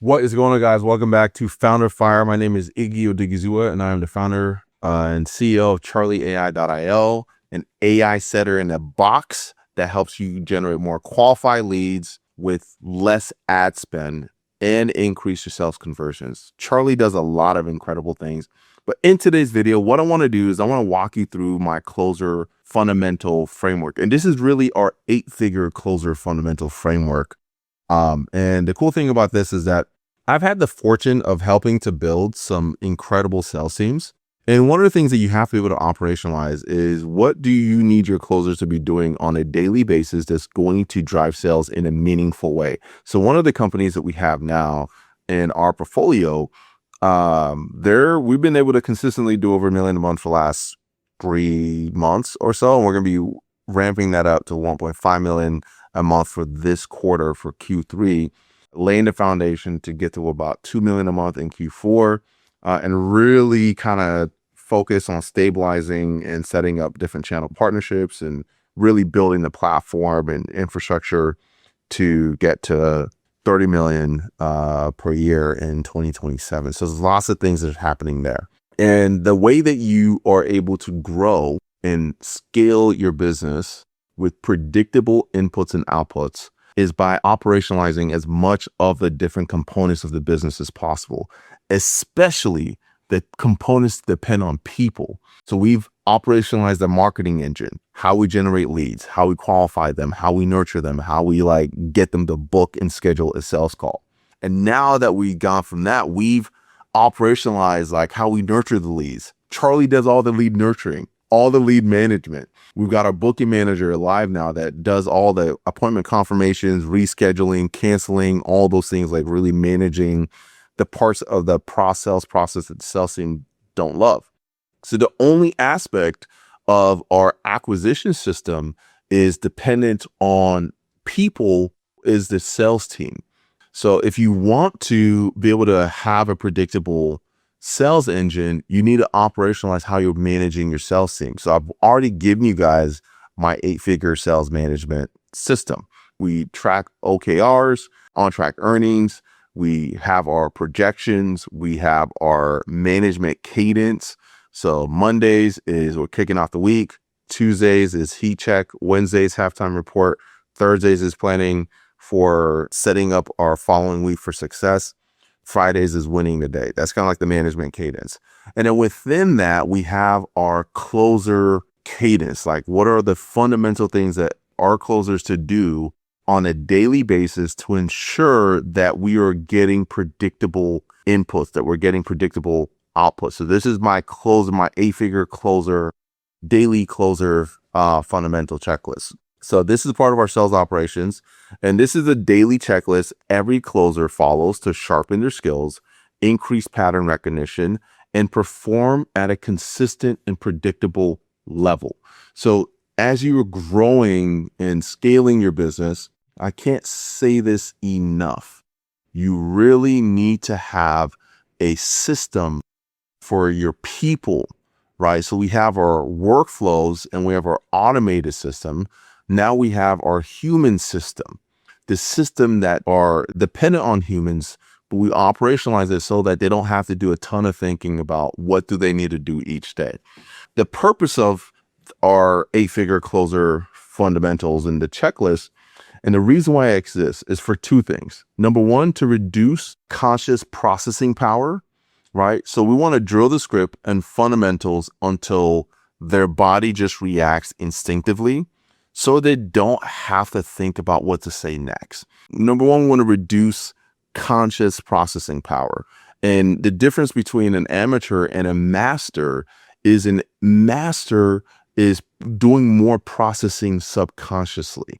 What is going on, guys? Welcome back to Founder Fire. My name is Iggy Odighizuwa, and I am the founder and CEO of CharlieAI.io, an AI setter in a box that helps you generate more qualified leads with less ad spend and increase your sales conversions. Charlie does a lot of incredible things. But in today's video, what I want to do is I want to walk you through my closer fundamental framework. And this is really our 8-figure closer fundamental framework. And the cool thing about this is that I've had the fortune of helping to build some incredible sales teams. And one of the things that you have to be able to operationalize is, what do you need your closers to be doing on a daily basis that's going to drive sales in a meaningful way? So one of the companies that we have now in our portfolio, we've been able to consistently do over $1 million a month for the last 3 months or so. And we're going to be ramping that up to 1.5 million a month for this quarter, for Q3, laying the foundation to get to about 2 million a month in Q4, and really kind of focus on stabilizing and setting up different channel partnerships and really building the platform and infrastructure to get to 30 million per year in 2027. So there's lots of things that are happening there. And the way that you are able to grow and scale your business with predictable inputs and outputs is by operationalizing as much of the different components of the business as possible, especially the components that depend on people. So we've operationalized the marketing engine, how we generate leads, how we qualify them, how we nurture them, how we get them to book and schedule a sales call. And now that we've gone from that, we've operationalized how we nurture the leads. Charlie does all the lead nurturing, all the lead management. We've got our booking manager live now that does all the appointment confirmations, rescheduling, canceling, all those things, really managing the parts of the sales process that the sales team don't love. So the only aspect of our acquisition system is dependent on people is the sales team. So if you want to be able to have a predictable sales engine, you need to operationalize how you're managing your sales team. So I've already given you guys my 8-figure sales management system. We track OKRs, on-track earnings. We have our projections. We have our management cadence. So Mondays is we're kicking off the week. Tuesdays is heat check. Wednesdays, halftime report. Thursdays is planning for setting up our following week for success. Fridays is winning the day. That's kind of like the management cadence. And then within that, we have our closer cadence. What are the fundamental things that our closers to do on a daily basis to ensure that we are getting predictable inputs, that we're getting predictable outputs. So this is my 8-figure closer, daily closer fundamental checklist. So this is part of our sales operations, and this is a daily checklist every closer follows to sharpen their skills, increase pattern recognition, and perform at a consistent and predictable level. So as you are growing and scaling your business, I can't say this enough. You really need to have a system for your people, right? So we have our workflows and we have our automated system. Now we have our human system, the system that are dependent on humans, but we operationalize it so that they don't have to do a ton of thinking about what do they need to do each day. The purpose of our 8-figure closer fundamentals and the checklist, and the reason why it exists, is for 2 things. Number 1, to reduce conscious processing power, right? So we want to drill the script and fundamentals until their body just reacts instinctively, so they don't have to think about what to say next. Number 1, we want to reduce conscious processing power. And the difference between an amateur and a master is an master is doing more processing subconsciously.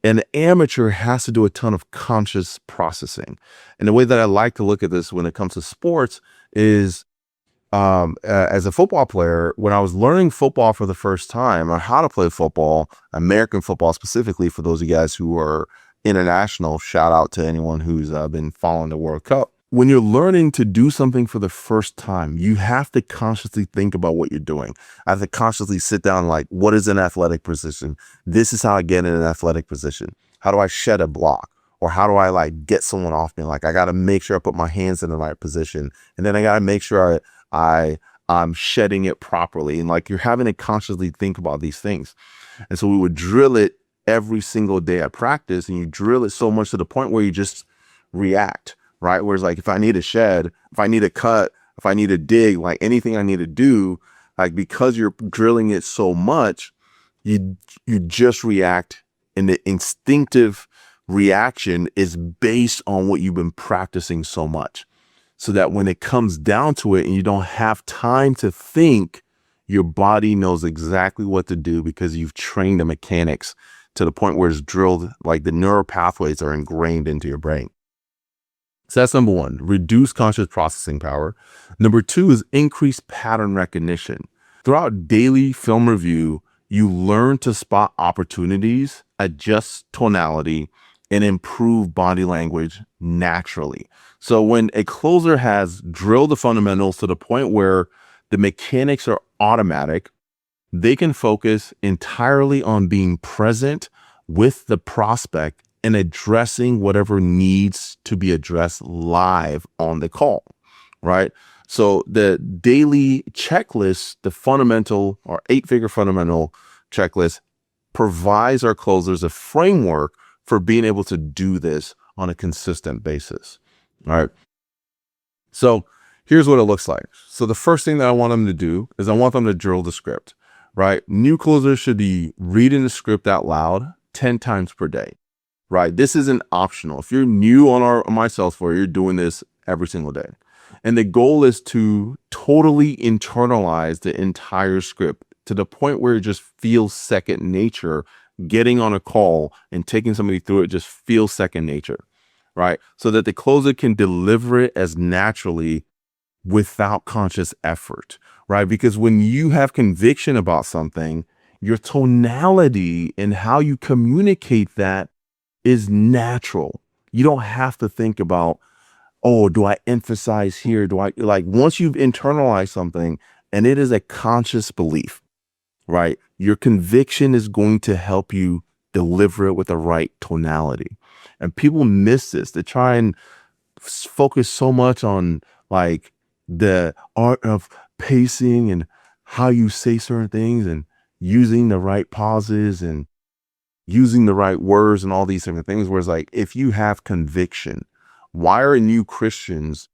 An amateur has to do a ton of conscious processing. And the way that I like to look at this when it comes to sports is, as a football player, when I was learning football for the first time, or how to play football, American football specifically, for those of you guys who are international, shout out to anyone who's been following the World Cup. When you're learning to do something for the first time, you have to consciously think about what you're doing. I have to consciously sit down, what is an athletic position? This is how I get in an athletic position. How do I shed a block? or how do I like get someone off me? Like I got to make sure I put my hands in the right position, and then I got to make sure I'm shedding it properly. And like you're having to consciously think about these things. And so we would drill it every single day at practice, and you drill it so much to the point where you just react, right? Whereas like if I need a shed, if I need a cut, if I need to dig, like anything I need to do, like because you're drilling it so much, you just react, and the instinctive reaction is based on what you've been practicing so much. So that when it comes down to it and you don't have time to think, your body knows exactly what to do because you've trained the mechanics to the point where it's drilled, like the neural pathways are ingrained into your brain. So that's number one, reduce conscious processing power. Number two is increase pattern recognition. Throughout daily film review, you learn to spot opportunities, adjust tonality, and improve body language naturally. So when a closer has drilled the fundamentals to the point where the mechanics are automatic, they can focus entirely on being present with the prospect and addressing whatever needs to be addressed live on the call, right? So the daily checklist, the fundamental or 8-figure fundamental checklist, provides our closers a framework for being able to do this on a consistent basis. All right. So here's what it looks like. So the first thing that I want them to do is I want them to drill the script, right? New closers should be reading the script out loud 10 times per day, right? This isn't optional. If you're new on my sales floor, you're doing this every single day. And the goal is to totally internalize the entire script to the point where it just feels second nature. Getting on a call and taking somebody through it just feels second nature, right? So that the closer can deliver it as naturally without conscious effort, right? Because when you have conviction about something, your tonality and how you communicate that is natural. You don't have to think about, oh, do I emphasize here? Do I like once you've internalized something and it is a conscious belief, right? Your conviction is going to help you deliver it with the right tonality. And people miss this. They try and focus so much on like the art of pacing and how you say certain things and using the right pauses and using the right words and all these different things. Whereas like, if you have conviction, why are new Christians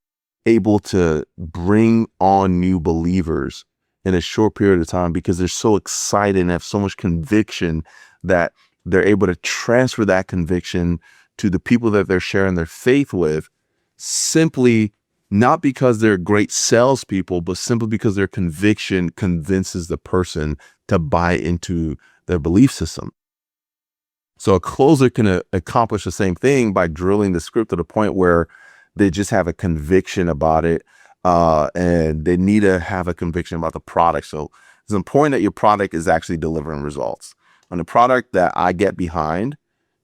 able to bring on new believers in a short period of time? Because they're so excited and have so much conviction that they're able to transfer that conviction to the people that they're sharing their faith with, simply not because they're great salespeople, but simply because their conviction convinces the person to buy into their belief system. So a closer can accomplish the same thing by drilling the script to the point where they just have a conviction about it, and they need to have a conviction about the product. So it's important that your product is actually delivering results. And the product that I get behind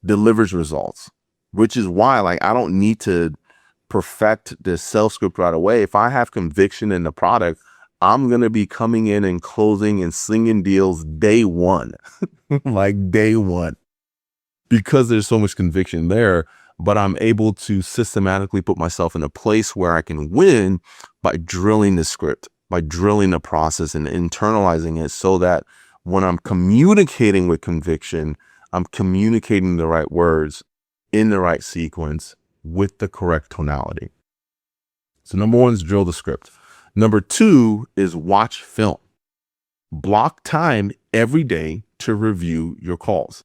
delivers results, which is why like I don't need to perfect the sales script right away. If I have conviction in the product, I'm going to be coming in and closing and slinging deals day one, like day one, because there's so much conviction there. But I'm able to systematically put myself in a place where I can win by drilling the script, by drilling the process and internalizing it, so that when I'm communicating with conviction, I'm communicating the right words in the right sequence with the correct tonality. So number one is drill the script. Number two is watch film. Block time every day to review your calls.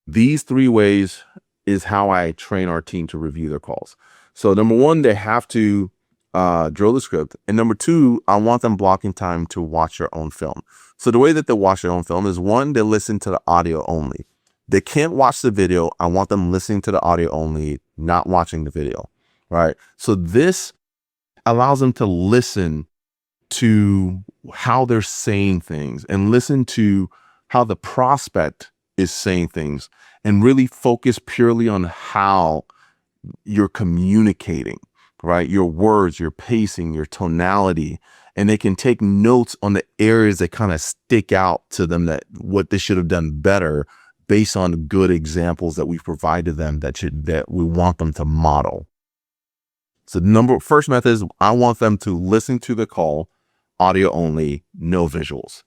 These 3 ways is how I train our team to review their calls. So number one, they have to drill the script. And number two, I want them blocking time to watch their own film. So the way that they watch their own film is, one, they listen to the audio only. They can't watch the video. I want them listening to the audio only, not watching the video, right? So this allows them to listen to how they're saying things and listen to how the prospect is saying things, and really focus purely on how you're communicating, right? Your words, your pacing, your tonality, and they can take notes on the areas that kind of stick out to them, that what they should have done better based on good examples that we've provided them that we want them to model. So first method is I want them to listen to the call, audio only, no visuals.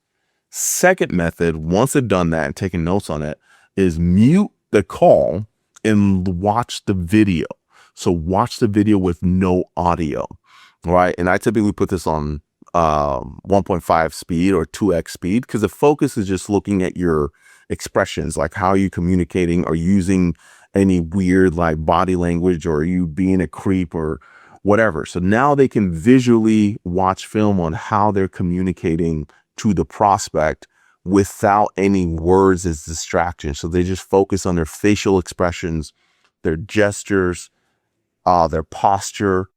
Second method, once they've done that and taken notes on it, is mute the call and watch the video. So watch the video with no audio, right? And I typically put this on 1.5 speed or 2x speed because the focus is just looking at your expressions, like how are you communicating or using any weird like body language, or are you being a creep or whatever. So now they can visually watch film on how they're communicating to the prospect without any words as distraction. So they just focus on their facial expressions, their gestures, their posture,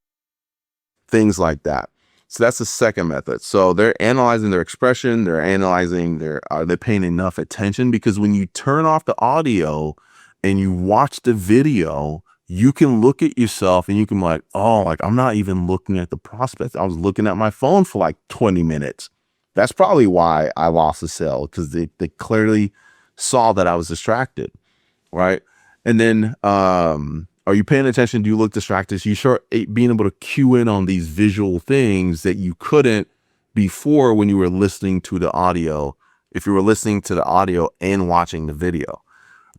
things like that. So that's the second method. So they're analyzing their expression, they're analyzing are they paying enough attention? Because when you turn off the audio and you watch the video, you can look at yourself and you can be like, oh, like I'm not even looking at the prospect. I was looking at my phone for like 20 minutes. That's probably why I lost the sale, because they clearly saw that I was distracted, right? And then, are you paying attention? Do you look distracted? So you start being able to cue in on these visual things that you couldn't before when you were listening to the audio, if you were listening to the audio and watching the video,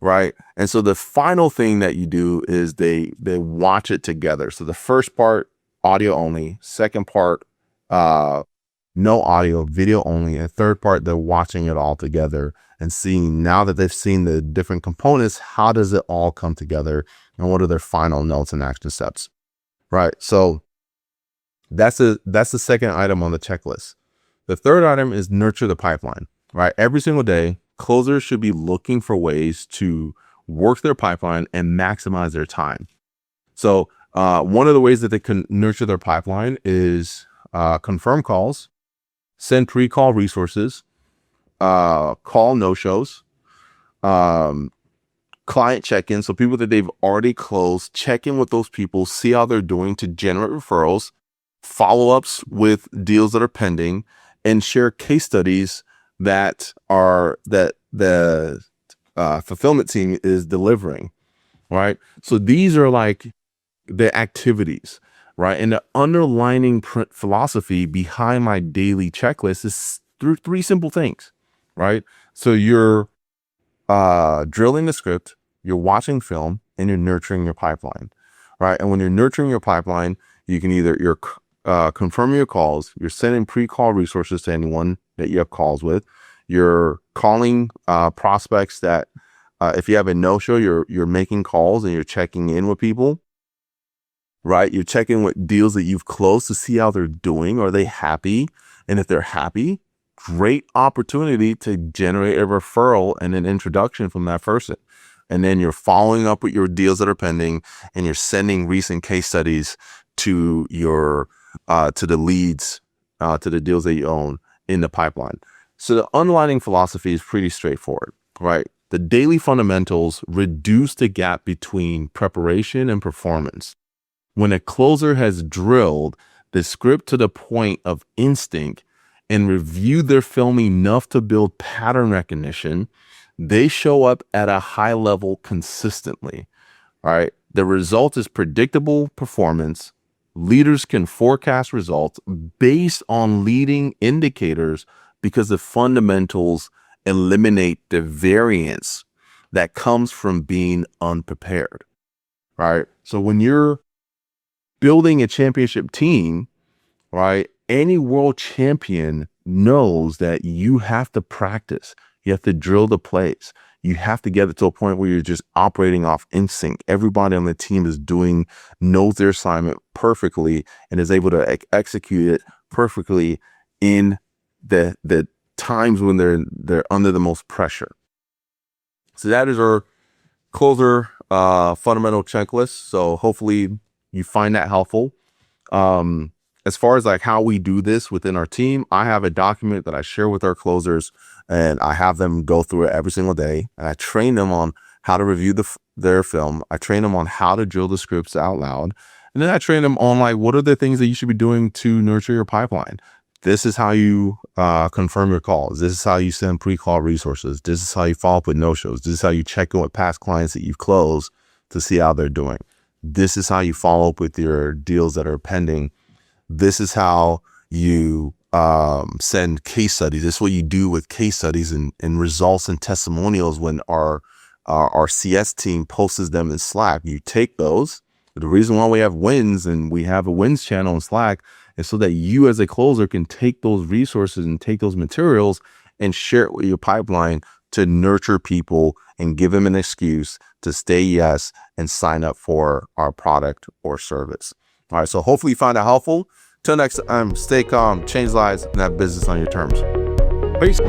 right? And so the final thing that you do is they watch it together. So the first part, audio only. Second part, no audio, video only. And third part, they're watching it all together and seeing, now that they've seen the different components, how does it all come together and what are their final notes and action steps, right? So that's the second item on the checklist. The third item is nurture the pipeline, right? Every single day, closers should be looking for ways to work their pipeline and maximize their time. So one of the ways that they can nurture their pipeline is confirm calls, send pre-call resources, call no-shows, client check-in. So people that they've already closed, check in with those people, see how they're doing to generate referrals, follow-ups with deals that are pending, and share case studies that the fulfillment team is delivering, right? So these are like the activities, right? And the underlining philosophy behind my daily checklist is through three simple things, right? So you're drilling the script, you're watching film, and you're nurturing your pipeline, right? And when you're nurturing your pipeline, you can you're confirming your calls, you're sending pre-call resources to anyone that you have calls with, you're calling prospects that if you have a no-show, you're making calls and you're checking in with people, right? You're checking with deals that you've closed to see how they're doing. Are they happy? And if they're happy, great opportunity to generate a referral and an introduction from that person. And then you're following up with your deals that are pending, and you're sending recent case studies to your to the leads, to the deals that you own in the pipeline. So the underlying philosophy is pretty straightforward, right? The daily fundamentals reduce the gap between preparation and performance. When a closer has drilled the script to the point of instinct and reviewed their film enough to build pattern recognition, they show up at a high level consistently. All right. The result is predictable performance. Leaders can forecast results based on leading indicators because the fundamentals eliminate the variance that comes from being unprepared. Right. So when you're building a championship team, right, any world champion knows that you have to practice. You have to drill the plays. You have to get it to a point where you're just operating off instinct. Everybody on the team knows their assignment perfectly and is able to execute it perfectly in the times when they're under the most pressure. So that is our closer fundamental checklist. So hopefully you find that helpful. As far as like how we do this within our team, I have a document that I share with our closers, and I have them go through it every single day. And I train them on how to review their film. I train them on how to drill the scripts out loud. And then I train them on like, what are the things that you should be doing to nurture your pipeline, This is how you confirm your calls. This is how you send pre-call resources. This is how you follow up with no-shows. This is how you check in with past clients that you've closed to see how they're doing. This is how you follow up with your deals that are pending. This is how you send case studies. This is what you do with case studies and results and testimonials when our CS team posts them in Slack. You take those. The reason why we have wins and we have a wins channel in Slack is so that you as a closer can take those resources and take those materials and share it with your pipeline to nurture people and give them an excuse to stay yes and sign up for our product or service. All right, so hopefully you found that helpful. Till next time, stay calm, change lives, and have business on your terms. Peace.